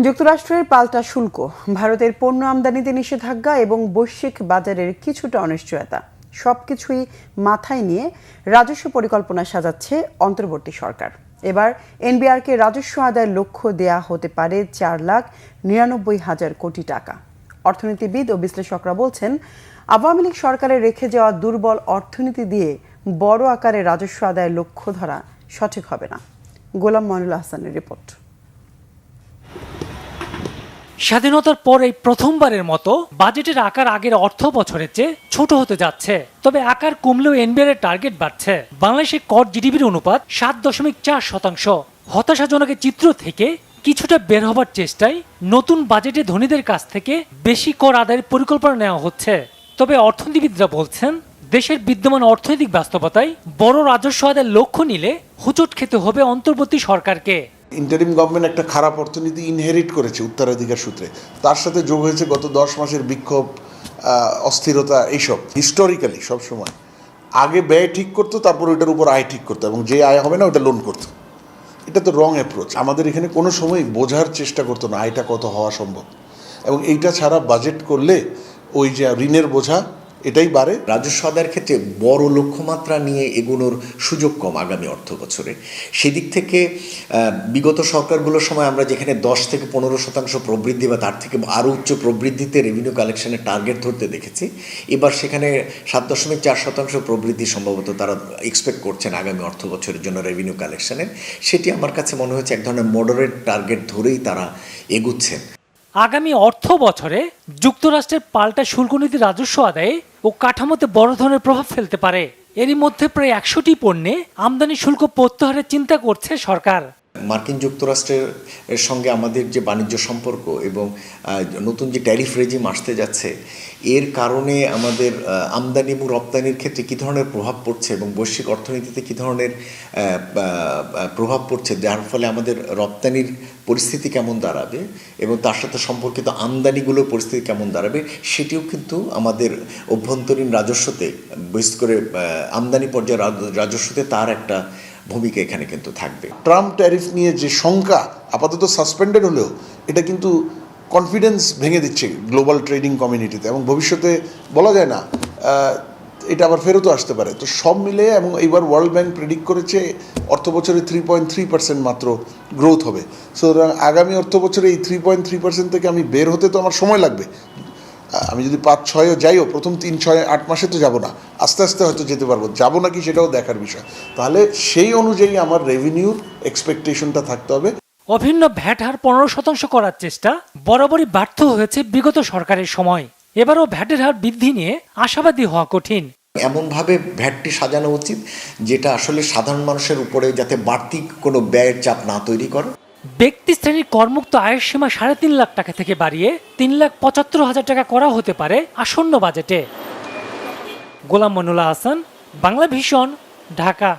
যুক্তরাষ্ট্রের পাল্টা শুল্ক, ভারতের পণ্য আমদানিতে নিষেধাজ্ঞা এবং বৈশ্বিক বাজারের কিছুটা অনিশ্চয়তা সবকিছুই মাথায় নিয়ে রাজস্ব পরিকল্পনা সাজাচ্ছে অন্তর্বর্তী সরকার। এবার এনবিআরকে রাজস্ব আদায়ের লক্ষ্য দেয়া হতে পারে 4,99,000 কোটি টাকা। অর্থনীতিবিদ ও বিশ্লেষকরা বলছেন, আওয়ামী লীগ সরকারের রেখে যাওয়া দুর্বল অর্থনীতি দিয়ে বড় আকারে রাজস্ব আদায়ের লক্ষ্য ধরা সঠিক হবে না। গোলাম মনিরুল আহসানের রিপোর্ট। স্বাধীনতার পর এই প্রথমবারের মতো বাজেটের আকার আগের অর্থ বছরের চেয়ে ছোট হতে যাচ্ছে। তবে আকার কমলেও এনবিআর এর টার্গেট বাড়ছে। বাংলাদেশে কর জিডিপির অনুপাত 7.4%। হতাশাজনক চিত্র থেকে কিছুটা বের হবার চেষ্টায় নতুন বাজেটে ধনীদের কাছ থেকে বেশি কর আদায়ের পরিকল্পনা নেওয়া হচ্ছে। তবে অর্থনীতিবিদরা বলছেন, দেশের বিদ্যমান অর্থনৈতিক বাস্তবতায় বড় রাজস্ব আদায়ের লক্ষ্য নিলে হোঁচট খেতে হবে অন্তর্বর্তী সরকারকে। ইন্টারিম গভর্নমেন্ট একটা খারাপ অর্থনীতি ইনহেরিট করেছে উত্তরাধিকার সূত্রে। তার সাথে যোগ হয়েছে গত 10 মাসের বিক্ষোভ, অস্থিরতা, এইসব হিস্টোরিক্যালি সবসময় আগে ব্যয় ঠিক করতো, তারপর ওইটার উপর আয় ঠিক করতো, এবং যে আয় হবে না ওটা লোন করতো। এটা তো রং অ্যাপ্রোচ। আমাদের এখানে কোনো সময় বোঝার চেষ্টা করতো না আয়টা কত হওয়া সম্ভব, এবং এইটা ছাড়া বাজেট করলে ওই যে ঋণের বোঝা এটাই বাড়ে। রাজস্ব আদায়ের ক্ষেত্রে বড় লক্ষ্যমাত্রা নিয়ে এগোনোর সুযোগ কম আগামী অর্থ বছরে। সেদিক থেকে বিগত সরকারগুলোর সময় আমরা যেখানে 10 থেকে 15% প্রবৃদ্ধি বা তার থেকে আরও উচ্চ প্রবৃদ্ধিতে রেভিনিউ কালেকশনের টার্গেট ধরতে দেখেছি, এবার সেখানে 7.4% প্রবৃদ্ধি সম্ভবত তারা এক্সপেক্ট করছেন আগামী অর্থ বছরের জন্য রেভিনিউ কালেকশনের। সেটি আমার কাছে মনে হচ্ছে এক ধরনের মডারেট টার্গেট ধরেই তারা এগুচ্ছেন। আগামী অর্থ বছরে যুক্তরাষ্ট্রের পাল্টা শুল্ক নীতি রাজস্ব আদায়ে ও কাঠামোতে বড় ধরনের প্রভাব ফেলতে পারে। এরই মধ্যে প্রায় 100টি পণ্যে আমদানি শুল্ক প্রত্যাহারের চিন্তা করছে সরকার। মার্কিন যুক্তরাষ্ট্রের সঙ্গে আমাদের যে বাণিজ্য সম্পর্ক এবং নতুন যে ট্যারিফ রেজিম আসতে যাচ্ছে, এর কারণে আমাদের আমদানি এবং রপ্তানির ক্ষেত্রে কী ধরনের প্রভাব পড়ছে এবং বৈশ্বিক অর্থনীতিতে কী ধরনের প্রভাব পড়ছে, যার ফলে আমাদের রপ্তানির পরিস্থিতি কেমন দাঁড়াবে এবং তার সাথে সম্পর্কিত আমদানিগুলোর পরিস্থিতি কেমন দাঁড়াবে, সেটিও কিন্তু আমাদের অভ্যন্তরীণ রাজস্বতে, বিশেষ করে আমদানি পর্যায়ে রাজস্বতে তার একটা ভূমিকা এখানে কিন্তু থাকবে। ট্রাম্প ট্যারিফ নিয়ে যে শঙ্কা আপাতত সাসপেন্ডেড হলেও এটা কিন্তু কনফিডেন্স ভেঙে দিচ্ছে গ্লোবাল ট্রেডিং কমিউনিটিতে, এবং ভবিষ্যতে বলা যায় না এটা আবার ফেরতও আসতে পারে। তো সব মিলে, এবং এইবার ওয়ার্ল্ড ব্যাংক প্রেডিক্ট করেছে অর্থ বছরে 3.3% মাত্র গ্রোথ হবে। সুতরাং আগামী অর্থ বছরে এই 3.3% থেকে আমি বের হতে তো আমার সময় লাগবে। আমি যদি 5-6ও যাইও, প্রথম 3-6-8 মাসে তো যাব না, আস্তে আস্তে হয়তো যেতে পারবো। যাবো নাকি সেটাও দেখার বিষয়। তাহলে সেই অনুযায়ী আমার রেভিনিউর এক্সপেকটেশনটা থাকতে হবে। অভিন্ন ভ্যাট হার 15% করার চেষ্টা বরাবরই ব্যর্থ হয়েছে বিগত সরকারের সময়। এবারও ভ্যাটের হার বৃদ্ধি নিয়ে আশাবাদী হওয়া কঠিন। এমনভাবে ভ্যাটটি সাজানো উচিত যেটা আসলে সাধারণ মানুষের উপরে যাতে বাড়তি কোনো ব্যয়ের চাপ না তৈরি করে। ব্যক্তি শ্রেণীর করমুক্ত আয়ের সীমা 3.5 লাখ টাকা থেকে বাড়িয়ে 3,75,000 টাকা করা হতে পারে আসন্ন বাজেটে। গোলাম মনিরুল আহসান, বাংলা ভিশন, ঢাকা।